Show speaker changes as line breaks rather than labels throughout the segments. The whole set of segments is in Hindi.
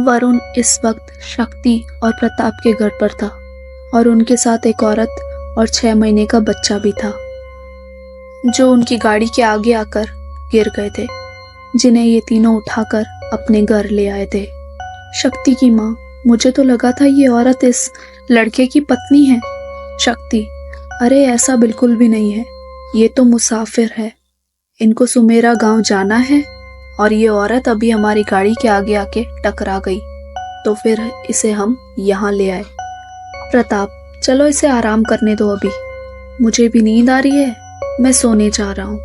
वरुण इस वक्त शक्ति और प्रताप के घर पर था और उनके साथ एक औरत और 6 महीने का बच्चा भी था, जो उनकी गाड़ी के आगे आकर गिर गए थे, जिन्हें ये तीनों उठाकर अपने घर ले आए थे। शक्ति की माँ: मुझे तो लगा था ये औरत इस लड़के की पत्नी है। शक्ति: अरे ऐसा बिल्कुल भी नहीं है, ये तो मुसाफिर है, इनको सुमेरा गांव जाना है और ये औरत अभी हमारी गाड़ी के आगे आके टकरा गई, तो फिर इसे हम यहाँ ले आए। प्रताप: चलो इसे आराम करने दो, अभी मुझे भी नींद आ रही है, मैं सोने जा रहा हूँ,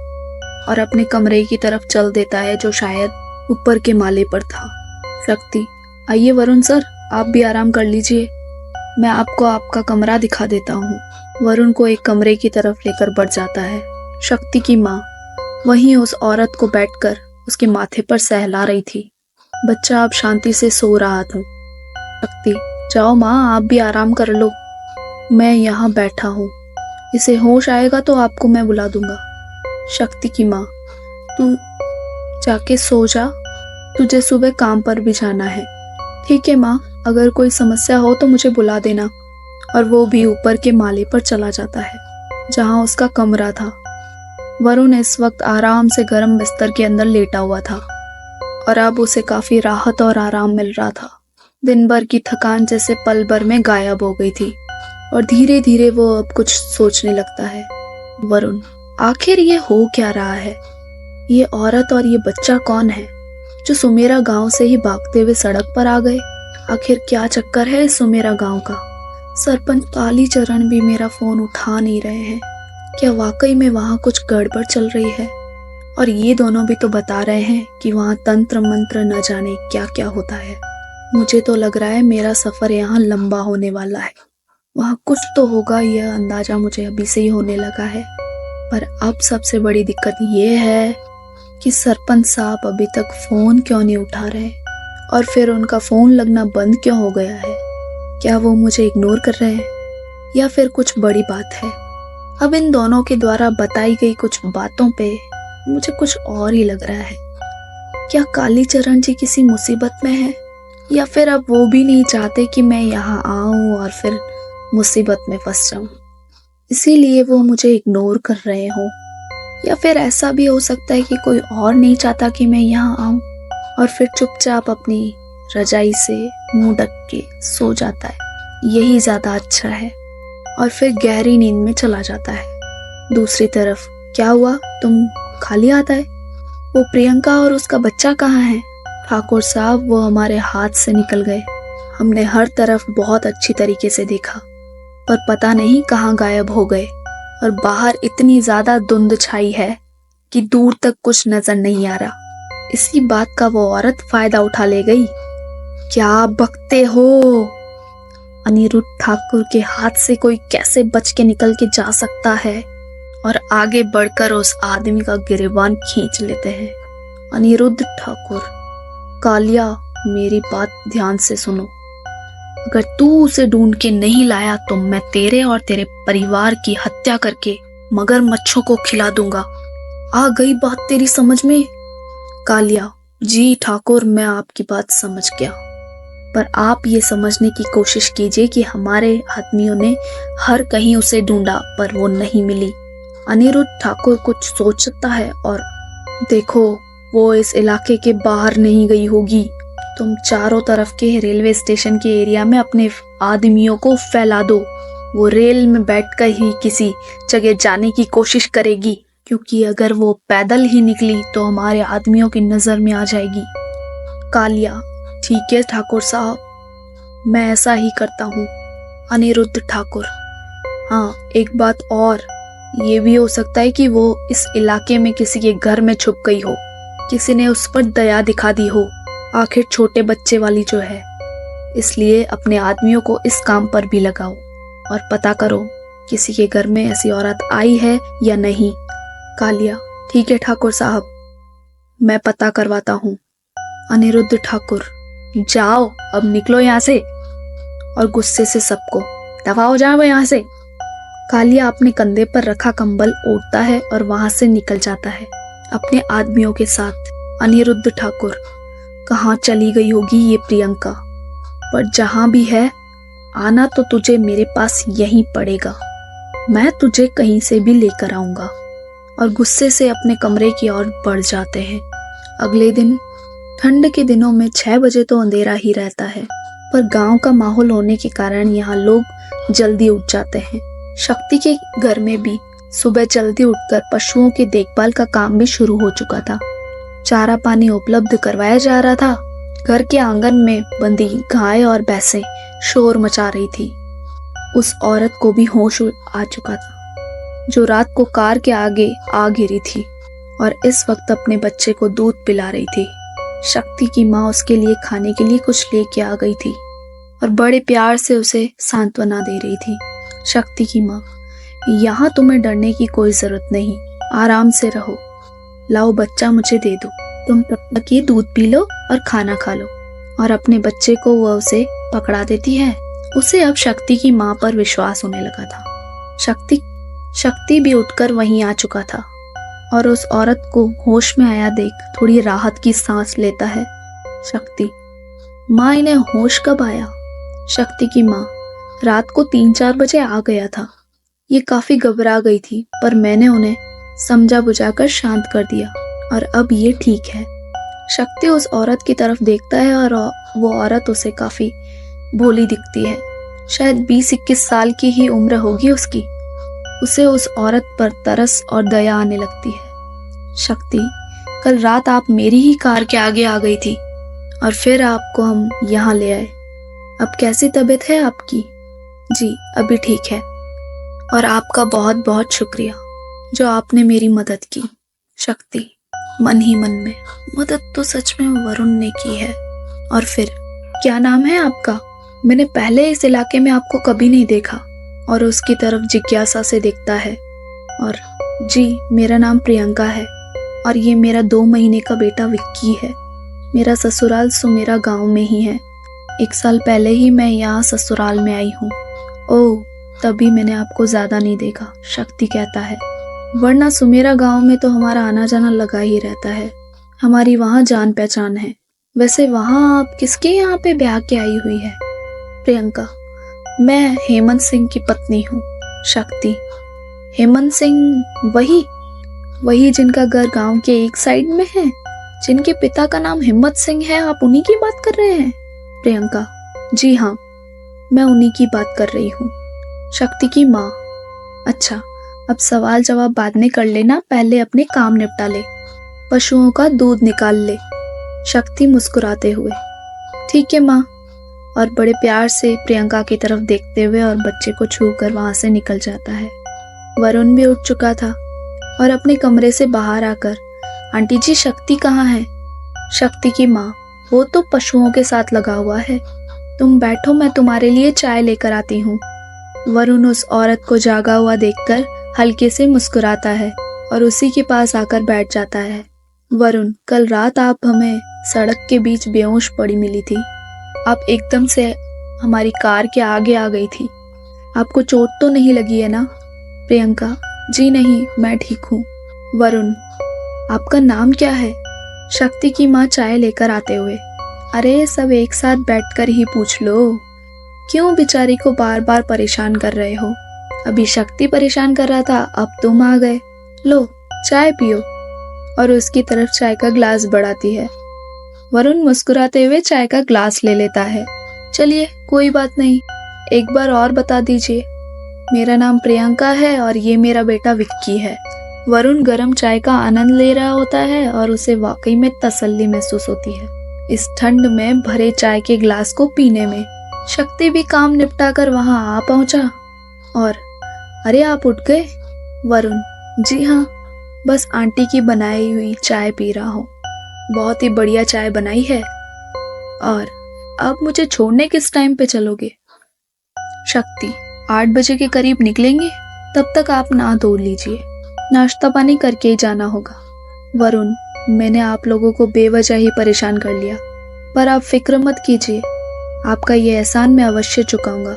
और अपने कमरे की तरफ चल देता है, जो शायद ऊपर के माले पर था। शक्ति: आइए वरुण सर, आप भी आराम कर लीजिए, मैं आपको आपका कमरा दिखा देता हूँ। वरुण को एक कमरे की तरफ लेकर बढ़ जाता है। शक्ति की माँ वहीं उस औरत को बैठकर उसके माथे पर सहला रही थी। बच्चा अब शांति से सो रहा था। शक्ति: जाओ माँ, आप भी आराम कर लो, मैं यहाँ बैठा हूँ, इसे होश आएगा तो आपको मैं बुला दूंगा। शक्ति की माँ: तू जाके सो जा, तुझे सुबह काम पर भी जाना है। ठीक है माँ, अगर कोई समस्या हो तो मुझे बुला देना। और वो भी ऊपर के माले पर चला जाता है, जहाँ उसका कमरा था। वरुण इस वक्त आराम से गर्म बिस्तर के अंदर लेटा हुआ था और अब उसे काफी राहत और आराम मिल रहा था। दिन भर की थकान जैसे पल भर में गायब हो गई थी और धीरे धीरे वो अब कुछ सोचने लगता है। वरुण: आखिर ये हो क्या रहा है? ये औरत और ये बच्चा कौन है, जो सुमेरा गांव से ही भागते हुए सड़क पर आ गए? आखिर क्या चक्कर है इस सुमेरा गांव का? सरपंच कालीचरण भी मेरा फोन उठा नहीं रहे हैं, क्या वाकई में वहाँ कुछ गड़बड़ चल रही है? और ये दोनों भी तो बता रहे हैं कि वहाँ तंत्र मंत्र न जाने क्या क्या होता है। मुझे तो लग रहा है मेरा सफर यहाँ लंबा होने वाला है, वहाँ कुछ तो होगा, यह अंदाजा मुझे अभी से ही होने लगा है। पर अब सबसे बड़ी दिक्कत ये है कि सरपंच साहब अभी तक फोन क्यों नहीं उठा रहे, और फिर उनका फोन लगना बंद क्यों हो गया है? क्या वो मुझे इग्नोर कर रहे हैं या फिर कुछ बड़ी बात है? अब इन दोनों के द्वारा बताई गई कुछ बातों पे मुझे कुछ और ही लग रहा है। क्या कालीचरण जी किसी मुसीबत में है, या फिर अब वो भी नहीं चाहते कि मैं यहाँ आऊं और फिर मुसीबत में फंस जाऊं, इसीलिए वो मुझे इग्नोर कर रहे हो? या फिर ऐसा भी हो सकता है कि कोई और नहीं चाहता कि मैं यहाँ आऊं और फिर चुपचाप अपनी रजाई से मुंह ढक के सो जाता है, यही ज्यादा अच्छा है, और फिर गहरी नींद में चला जाता है। दूसरी तरफ क्या हुआ, तुम खाली आता है? वो प्रियंका और उसका बच्चा कहाँ है? ठाकुर साहब, वो हमारे हाथ से निकल गए, हमने हर तरफ बहुत अच्छी तरीके से देखा, पर पता नहीं कहाँ गायब हो गए, और बाहर इतनी ज्यादा धुंध छाई है कि दूर तक कुछ नजर नहीं आ रहा। इसी बात का वो औरत फायदा उठा ले गई। क्या बकते हो? अनिरुद्ध ठाकुर के हाथ से कोई कैसे बच के निकल के जा सकता है? और आगे बढ़कर उस आदमी का गिरेबान खींच लेते हैं। अनिरुद्ध ठाकुर: कालिया, मेरी बात ध्यान से सुनो, अगर तू उसे ढूंढ के नहीं लाया तो मैं तेरे और तेरे परिवार की हत्या करके मगरमच्छों को खिला दूंगा। आ गई बात तेरी समझ में? कालिया: जी ठाकुर, मैं आपकी बात समझ गया, पर आप ये समझने की कोशिश कीजिए कि हमारे आदमियों ने हर कहीं उसे ढूंढा पर वो नहीं मिली। अनिरुद्ध ठाकुर कुछ सोचता है और देखो, वो इस इलाके के बाहर नहीं गई होगी। तुम चारों तरफ के रेलवे स्टेशन के एरिया में अपने आदमियों को फैला दो, वो रेल में बैठकर ही किसी जगह जाने की कोशिश करेगी, क्योंकि अगर वो पैदल ही निकली तो हमारे आदमियों की नजर में आ जाएगी। कालिया: ठीक है ठाकुर साहब, मैं ऐसा ही करता हूँ। अनिरुद्ध ठाकुर: हाँ, एक बात और, ये भी हो सकता है कि वो इस इलाके में किसी के घर में छुप गई हो, किसी ने उस पर दया दिखा दी हो, आखिर छोटे बच्चे वाली जो है, इसलिए अपने आदमियों को इस काम पर भी लगाओ और पता करो किसी के घर में ऐसी औरत आई है या नहीं। कालिया: ठीक है ठाकुर साहब, मैं पता करवाता हूँ। अनिरुद्ध ठाकुर: जाओ, अब निकलो यहाँ से, और गुस्से से सबको दफाओ, जाओ यहाँ से। कालिया अपने कंधे पर रखा कंबल ओढ़ता है और वहां से निकल जाता है अपने आदमियों के साथ। अनिरुद्ध ठाकुर: कहाँ चली गई होगी ये प्रियंका, पर जहां भी है आना तो तुझे मेरे पास यहीं पड़ेगा। मैं तुझे कहीं से भी लेकर आऊंगा। और गुस्से से अपने कमरे की ओर बढ़ जाते हैं। अगले दिन ठंड के दिनों में 6 बजे तो अंधेरा ही रहता है, पर गांव का माहौल होने के कारण यहाँ लोग जल्दी उठ जाते हैं। शक्ति के घर में भी सुबह जल्दी उठकर पशुओं की देखभाल का काम भी शुरू हो चुका था। चारा पानी उपलब्ध करवाया जा रहा था। घर के आंगन में बंधी गाय और भैंसें शोर मचा रही थी। उस औरत को भी होश आ चुका था, जो रात को कार के आगे आ गिरी थी और इस वक्त अपने बच्चे को दूध पिला रही थी। शक्ति की माँ उसके लिए खाने के लिए कुछ लेके आ गई थी और बड़े प्यार से उसे सांत्वना दे रही थी। शक्ति की माँ, यहाँ तुम्हें डरने की कोई जरूरत नहीं, आराम से रहो। लाओ बच्चा मुझे दे दो, तुम तब तक ये दूध पी लो और खाना खा लो। और अपने बच्चे को वह उसे पकड़ा देती है। उसे अब शक्ति की माँ पर विश्वास होने लगा था। शक्ति भी उठकर वहीं आ चुका था और उस औरत को होश में आया देख थोड़ी राहत की सांस लेता है। शक्ति, माँ इन्हें होश कब आया? शक्ति की माँ, रात को 3-4 बजे आ गया था। ये काफी घबरा गई थी, पर मैंने उन्हें समझा बुझाकर शांत कर दिया और अब ये ठीक है। शक्ति उस औरत की तरफ देखता है और वो औरत उसे काफी भोली दिखती है। शायद 20-21 साल की ही उम्र होगी उसकी। उसे उस औरत पर तरस और दया आने लगती है। शक्ति, कल रात आप मेरी ही कार के आगे आ गई थी और फिर आपको हम यहाँ ले आए। अब कैसी तबीयत है आपकी? जी अभी ठीक है। और आपका बहुत बहुत शुक्रिया जो आपने मेरी मदद की। शक्ति मन ही मन में, मदद तो सच में वरुण ने की है। और फिर क्या नाम है आपका? मैंने पहले इस इलाके में आपको कभी नहीं देखा। और उसकी तरफ जिज्ञासा से देखता है। और जी मेरा नाम प्रियंका है और ये मेरा 2 महीने का बेटा विक्की है। मेरा ससुराल सुमेरा गांव में ही है। 1 साल पहले ही मैं यहाँ ससुराल में आई हूँ। ओह, तभी मैंने आपको ज्यादा नहीं देखा, शक्ति कहता है। वरना सुमेरा गांव में तो हमारा आना जाना लगा ही रहता है। हमारी वहाँ जान पहचान है। वैसे वहाँ आप किसके यहाँ पे ब्याह के आई हुई है? प्रियंका, मैं हेमंत सिंह की पत्नी हूँ। शक्ति, हेमंत सिंह वही जिनका घर गांव के एक साइड में है, जिनके पिता का नाम हिम्मत सिंह है, आप उन्हीं की बात कर रहे हैं? प्रियंका, जी हाँ, मैं उन्हीं की बात कर रही हूँ। शक्ति की माँ, अच्छा अब सवाल जवाब बाद में कर लेना, पहले अपने काम निपटा ले, पशुओं का दूध निकाल ले। शक्ति मुस्कुराते हुए, ठीक है माँ, और बड़े प्यार से प्रियंका की तरफ देखते हुए और बच्चे को छूकर वहां से निकल जाता है। वरुण भी उठ चुका था और अपने कमरे से बाहर आकर, आंटी जी शक्ति कहाँ है? शक्ति की माँ, वो तो पशुओं के साथ लगा हुआ है, तुम बैठो, मैं तुम्हारे लिए चाय लेकर आती हूँ। वरुण उस औरत को जागा हुआ देखकर हल्के से मुस्कुराता है और उसी के पास आकर बैठ जाता है। वरुण, कल रात आप हमें सड़क के बीच बेहोश पड़ी मिली थी। आप एकदम से हमारी कार के आगे आ गई थी। आपको चोट तो नहीं लगी है ना? प्रियंका, जी नहीं, मैं ठीक हूँ। वरुण, आपका नाम क्या है? शक्ति की माँ चाय लेकर आते हुए, अरे सब एक साथ बैठकर ही पूछ लो, क्यों बेचारी को बार बार परेशान कर रहे हो? अभी शक्ति परेशान कर रहा था, अब तुम आ गए। लो चाय पियो। और उसकी तरफ चाय का ग्लास बढ़ाती है। वरुण मुस्कुराते हुए चाय का ग्लास ले लेता है। चलिए कोई बात नहीं, एक बार और बता दीजिए। मेरा नाम प्रियंका है और ये मेरा बेटा विक्की है। वरुण गर्म चाय का आनंद ले रहा होता है और उसे वाकई में तसल्ली महसूस होती है इस ठंड में भरे चाय के ग्लास को पीने में। शक्ति भी काम निपटाकर वहां आ पहुंचा और, अरे आप उठ गए? वरुण, जी हाँ, बस आंटी की बनाई हुई चाय पी रहा हूँ, बहुत ही बढ़िया चाय बनाई है। और अब मुझे छोड़ने किस टाइम पे चलोगे? शक्ति, 8 बजे के करीब निकलेंगे, तब तक आप नहा धो लीजिए, नाश्ता पानी करके ही जाना होगा। वरुण, मैंने आप लोगों को बेवजह ही परेशान कर लिया, पर आप फिक्र मत कीजिए, आपका ये एहसान मैं अवश्य चुकाऊंगा।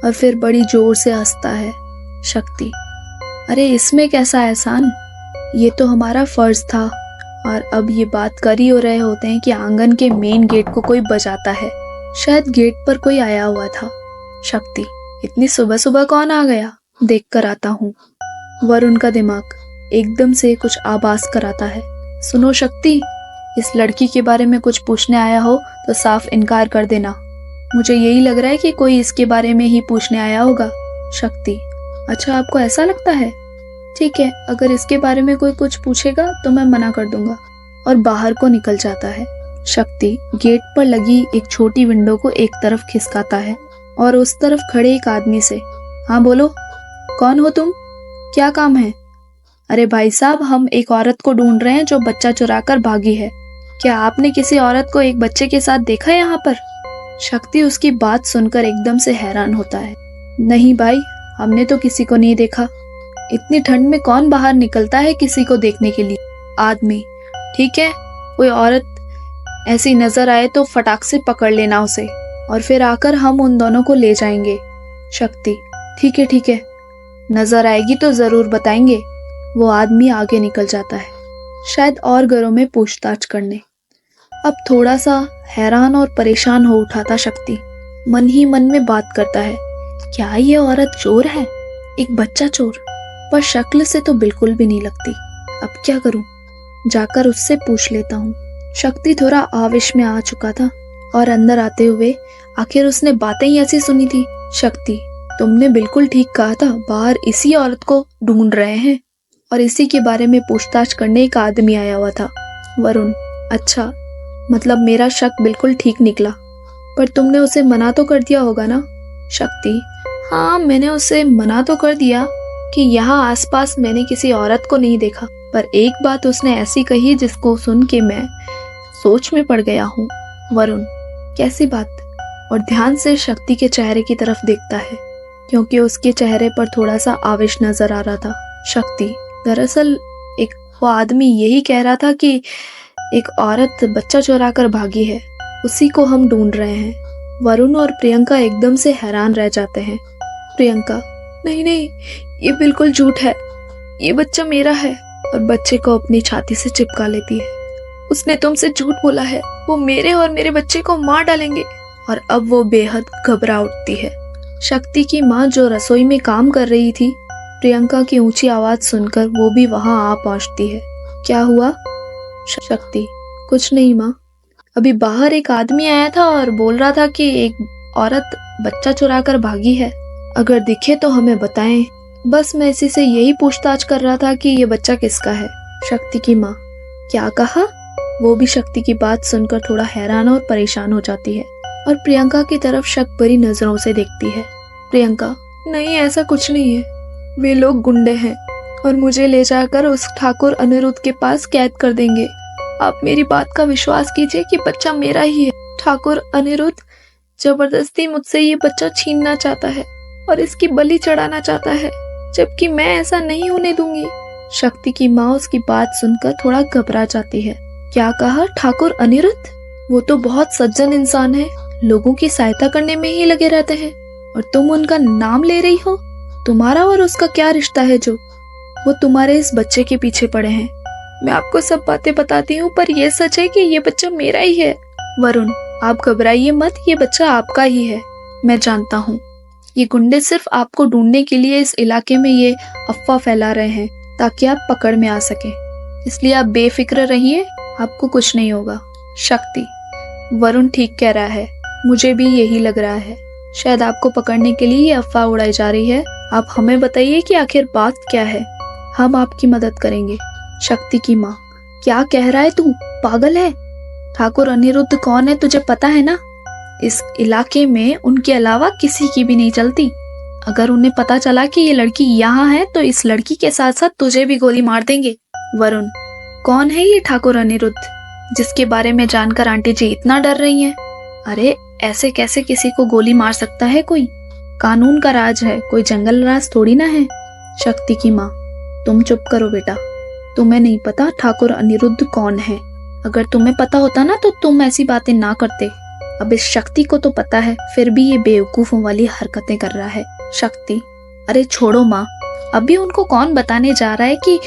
और फिर बड़ी जोर से हंसता है। शक्ति, अरे इसमें कैसा एहसान, ये तो हमारा फर्ज था और अब ये बात कर ही हो रहे होते हैं कि आंगन के मेन गेट को कोई बजाता है। शायद गेट पर कोई आया हुआ था। शक्ति, इतनी सुबह सुबह कौन आ गया? देख कर आता हूँ। वरुण का दिमाग एकदम से कुछ आभास कराता है। सुनो शक्ति, इस लड़की के बारे में कुछ पूछने आया हो तो साफ इनकार कर देना। मुझे यही लग रहा है कि कोई इसके बारे में ही पूछने आया होगा। शक्ति, अच्छा आपको ऐसा लगता है? ठीक है, अगर इसके बारे में कोई कुछ पूछेगा तो मैं मना कर दूंगा। और बाहर को निकल जाता है। शक्ति गेट पर लगी एक छोटी विंडो को एक तरफ खिसकाता है और उस तरफ खड़े एक आदमी से, हाँ बोलो, कौन हो तुम? क्या काम है? अरे भाई साहब, हम एक औरत को ढूंढ रहे हैं जो बच्चा चुरा कर भागी है। क्या आपने किसी औरत को एक बच्चे के साथ देखा है यहाँ पर? शक्ति उसकी बात सुनकर एकदम से हैरान होता है। नहीं भाई, हमने तो किसी को नहीं देखा। इतनी ठंड में कौन बाहर निकलता है किसी को देखने के लिए? आदमी, ठीक है, कोई औरत ऐसी नजर आए तो फटाक से पकड़ लेना उसे और फिर आकर हम उन दोनों को ले जाएंगे। शक्ति, ठीक है ठीक है, नजर आएगी तो जरूर बताएंगे। वो आदमी आगे निकल जाता है, शायद और घरों में पूछताछ करने। अब थोड़ा सा हैरान और परेशान हो उठा था शक्ति। मन ही मन में बात करता है, क्या ये औरत चोर है? एक बच्चा चोर? पर शक्ल से तो बिल्कुल भी नहीं लगती। अब क्या करूं? जाकर उससे पूछ लेता हूँ। शक्ति थोड़ा आवेश में आ चुका था और अंदर आते हुए आखिर उसने बातें ही ऐसी सुनी थी। शक्ति, तुमने बिल्कुल ठीक कहा था, बाहर इसी औरत को ढूंढ रहे हैं और इसी के बारे में पूछताछ करने एक आदमी आया हुआ था। वरुण, अच्छा, मतलब मेरा शक बिल्कुल ठीक निकला। पर तुमने उसे मना तो कर दिया होगा ना? शक्ति, हाँ, मैंने उसे मना तो कर दिया कि यहाँ आसपास मैंने किसी औरत को नहीं देखा। पर एक बात उसने ऐसी कही जिसको सुन के मैं सोच में पड़ गया हूँ। वरुण, कैसी बात? और ध्यान से शक्ति के चेहरे की तरफ देखता है क्योंकि उसके चेहरे पर थोड़ा सा आवेश नजर आ रहा था। शक्ति, दरअसल वो आदमी यही कह रहा था कि एक औरत बच्चा चुरा कर भागी है, उसी को हम ढूंढ रहे हैं। वरुण और प्रियंका एकदम से हैरान रह जाते हैं। प्रियंका, नहीं नहीं, ये बिल्कुल झूठ है, ये बच्चा मेरा है। और बच्चे को अपनी छाती से चिपका लेती है। उसने तुमसे झूठ बोला है, वो मेरे और मेरे बच्चे को मार डालेंगे। और अब वो बेहद घबरा उठती है। शक्ति की माँ जो रसोई में काम कर रही थी, प्रियंका की ऊंची आवाज सुनकर वो भी वहां आ पहुंचती है। क्या हुआ? शक्ति, कुछ नहीं माँ, अभी बाहर एक आदमी आया था और बोल रहा था कि एक औरत बच्चा चुरा कर भागी है, अगर दिखे तो हमें बताएं। बस मैं इसी से यही पूछताछ कर रहा था कि ये बच्चा किसका है। शक्ति की माँ, क्या कहा? वो भी शक्ति की बात सुनकर थोड़ा हैरान और परेशान हो जाती है और प्रियंका की तरफ शक भरी नजरों से देखती है। प्रियंका, नहीं, ऐसा कुछ नहीं है, वे लोग गुंडे हैं और मुझे ले जाकर उस ठाकुर अनिरुद्ध के पास कैद कर देंगे। आप मेरी बात का विश्वास कीजिए कि बच्चा मेरा ही है। ठाकुर अनिरुद्ध जबरदस्ती मुझसे ये बच्चा छीनना चाहता है और इसकी बलि चढ़ाना चाहता है, जबकि मैं ऐसा नहीं होने दूंगी। शक्ति की माँ उसकी बात सुनकर थोड़ा घबरा जाती है। क्या कहा? ठाकुर अनिरुद्ध? वो तो बहुत सज्जन इंसान है, लोगों की सहायता करने में ही लगे रहते हैं और तुम उनका नाम ले रही हो। तुम्हारा और उसका क्या रिश्ता है जो वो तुम्हारे इस बच्चे के पीछे पड़े हैं? मैं आपको सब बातें बताती हूँ, पर यह सच है कि ये बच्चा मेरा ही है। वरुण, आप घबराइए मत, ये बच्चा आपका ही है। मैं जानता हूँ ये गुंडे सिर्फ आपको ढूंढने के लिए इस इलाके में ये अफवाह फैला रहे हैं ताकि आप पकड़ में आ सके, इसलिए आप बेफिक्र रहिए, आपको कुछ नहीं होगा। शक्ति, वरुण ठीक कह रहा है, मुझे भी यही लग रहा है। शायद आपको पकड़ने के लिए ये अफवाह उड़ाई जा रही है। आप हमें बताइए कि आखिर बात क्या है, हम आपकी मदद करेंगे। शक्ति की माँ, क्या कह रहा है तू? पागल है? ठाकुर अनिरुद्ध कौन है तुझे पता है ना? इस इलाके में उनके अलावा किसी की भी नहीं चलती। अगर उन्हें पता चला कि ये लड़की यहाँ है तो इस लड़की के साथ साथ तुझे भी गोली मार देंगे। वरुण, कौन है ये ठाकुर अनिरुद्ध जिसके बारे में जानकर आंटी जी इतना डर रही हैं? अरे ऐसे कैसे किसी को गोली मार सकता है कोई? कानून का राज है, कोई जंगल राज थोड़ी ना है। शक्ति की माँ, तुम चुप करो बेटा, तुम्हें नहीं पता ठाकुर अनिरुद्ध कौन है। अगर तुम्हें पता होता ना तो तुम ऐसी बातें ना करते। अब इस शक्ति को तो पता है, फिर भी ये बेवकूफों वाली हरकतें कर रहा है। शक्ति, अरे छोड़ो माँ, अभी उनको कौन बताने जा रहा है कि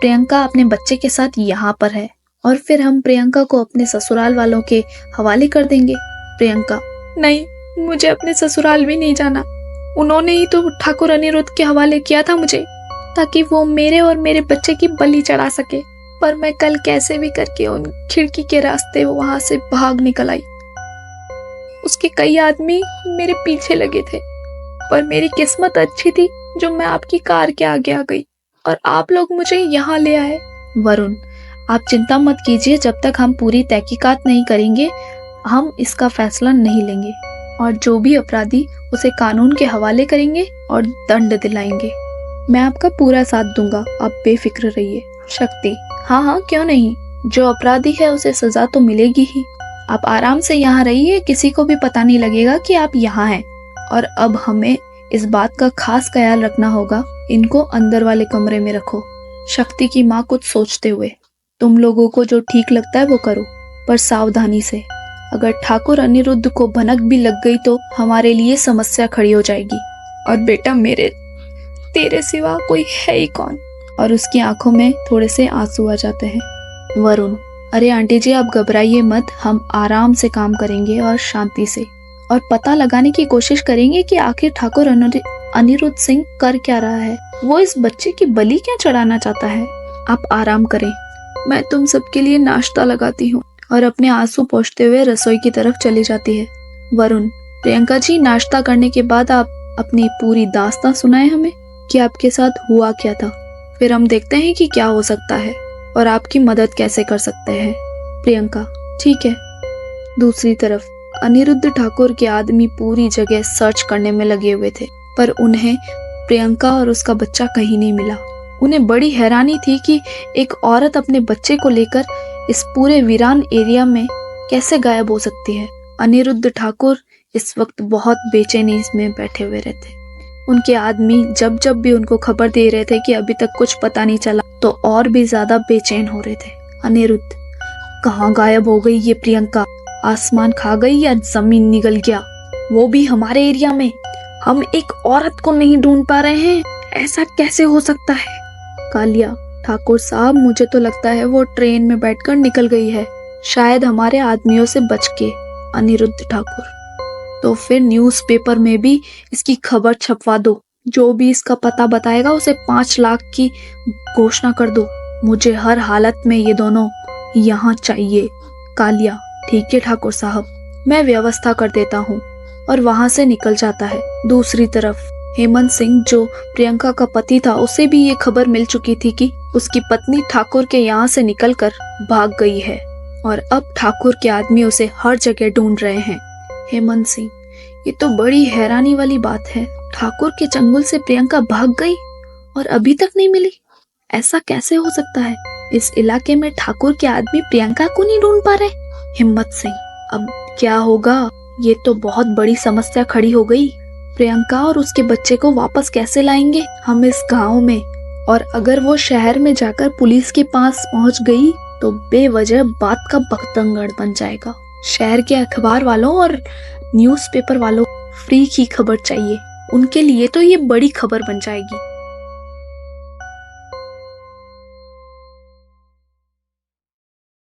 प्रियंका अपने बच्चे के साथ यहाँ पर है। और फिर हम प्रियंका को अपने ससुराल वालों के हवाले कर देंगे। प्रियंका, नहीं, मुझे अपने ससुराल भी नहीं जाना। उन्होंने ही तो ठाकुर अनिरुद्ध के हवाले किया था मुझे, ताकि वो मेरे और मेरे बच्चे की बलि चढ़ा सके। पर मैं कल कैसे भी करके उन खिड़की के रास्ते वहां से भाग निकल आई। उसके कई आदमी मेरे पीछे लगे थे, पर मेरी किस्मत अच्छी थी जो मैं आपकी कार के आगे आ गई और आप लोग मुझे यहाँ ले आए। वरुण, आप चिंता मत कीजिए, जब तक हम पूरी तहकीकात नहीं करेंगे हम इसका फैसला नहीं लेंगे, और जो भी अपराधी उसे कानून के हवाले करेंगे और दंड दिलाएंगे। मैं आपका पूरा साथ दूंगा, आप बेफिक्र रहिए। शक्ति, हाँ हाँ, क्यों नहीं, जो अपराधी है उसे सजा तो मिलेगी ही। आप आराम से यहाँ रहिए, किसी को भी पता नहीं लगेगा कि आप यहाँ हैं। और अब हमें इस बात का खास ख्याल रखना होगा, इनको अंदर वाले कमरे में रखो। शक्ति की माँ कुछ सोचते हुए, तुम लोगों को जो ठीक लगता है वो करो, पर सावधानी से। अगर ठाकुर अनिरुद्ध को भनक भी लग गई तो हमारे लिए समस्या खड़ी हो जाएगी। और बेटा, तेरे सिवा कोई है ही कौन? और उसकी आंखों में थोड़े से आंसू आ जाते हैं। वरुण, अरे आंटी जी, आप घबराइए मत, हम आराम से काम करेंगे और शांति से, और पता लगाने की कोशिश करेंगे कि आखिर ठाकुर अनिरुद्ध सिंह कर क्या रहा है। वो इस बच्चे की बलि क्या चढ़ाना चाहता है। आप आराम करें, मैं तुम सबके लिए नाश्ता लगाती हूँ। और अपने आंसू पोंछते हुए रसोई की तरफ चली जाती है। वरुण, प्रियंका जी, नाश्ता करने के बाद आप अपनी पूरी दास्तां सुनाए हमें कि आपके साथ हुआ क्या था, फिर हम देखते हैं कि क्या हो सकता है और आपकी मदद कैसे कर सकते हैं। प्रियंका, ठीक है। दूसरी तरफ अनिरुद्ध ठाकुर के आदमी पूरी जगह सर्च करने में लगे हुए थे, पर उन्हें प्रियंका और उसका बच्चा कहीं नहीं मिला। उन्हें बड़ी हैरानी थी कि एक औरत अपने बच्चे को लेकर इस पूरे वीरान एरिया में कैसे गायब हो सकती है। अनिरुद्ध ठाकुर इस वक्त बहुत बेचैनी में बैठे हुए रहते। उनके आदमी जब जब भी उनको खबर दे रहे थे कि अभी तक कुछ पता नहीं चला, तो और भी ज्यादा बेचैन हो रहे थे। अनिरुद्ध, कहाँ गायब हो गई ये प्रियंका? आसमान खा गई या जमीन निगल गया? वो भी हमारे एरिया में। हम एक औरत को नहीं ढूंढ पा रहे हैं, ऐसा कैसे हो सकता है? कालिया, ठाकुर साहब, मुझे तो लगता है वो ट्रेन में बैठकर निकल गई है, शायद हमारे आदमियों से बच के। अनिरुद्ध ठाकुर, तो फिर न्यूज़पेपर में भी इसकी खबर छपवा दो। जो भी इसका पता बताएगा उसे 5 लाख की घोषणा कर दो। मुझे हर हालत में ये दोनों यहाँ चाहिए। कालिया, ठीक है ठाकुर साहब, मैं व्यवस्था कर देता हूँ, और वहाँ से निकल जाता है। दूसरी तरफ हेमंत सिंह, जो प्रियंका का पति था, उसे भी ये खबर मिल चुकी थी कि उसकी पत्नी ठाकुर के यहाँ से निकलकर भाग गई है, और अब ठाकुर के आदमी उसे हर जगह ढूंढ रहे हैं। हेमंत सिंह, ये तो बड़ी हैरानी वाली बात है। ठाकुर के चंगुल से प्रियंका भाग गई और अभी तक नहीं मिली, ऐसा कैसे हो सकता है? इस इलाके में ठाकुर के आदमी प्रियंका को नहीं ढूंढ पा रहे। हिम्मत सिंह, अब क्या होगा? ये तो बहुत बड़ी समस्या खड़ी हो गई। प्रियंका और उसके बच्चे को वापस कैसे लाएंगे हम इस गांव में? और अगर वो शहर में जाकर पुलिस के पास पहुंच गई तो बेवजह बात का बतंगड़ बन जाएगा। शहर के अखबार वालों और न्यूज़पेपर वालों फ्री की खबर चाहिए, उनके लिए तो ये बड़ी खबर बन जाएगी।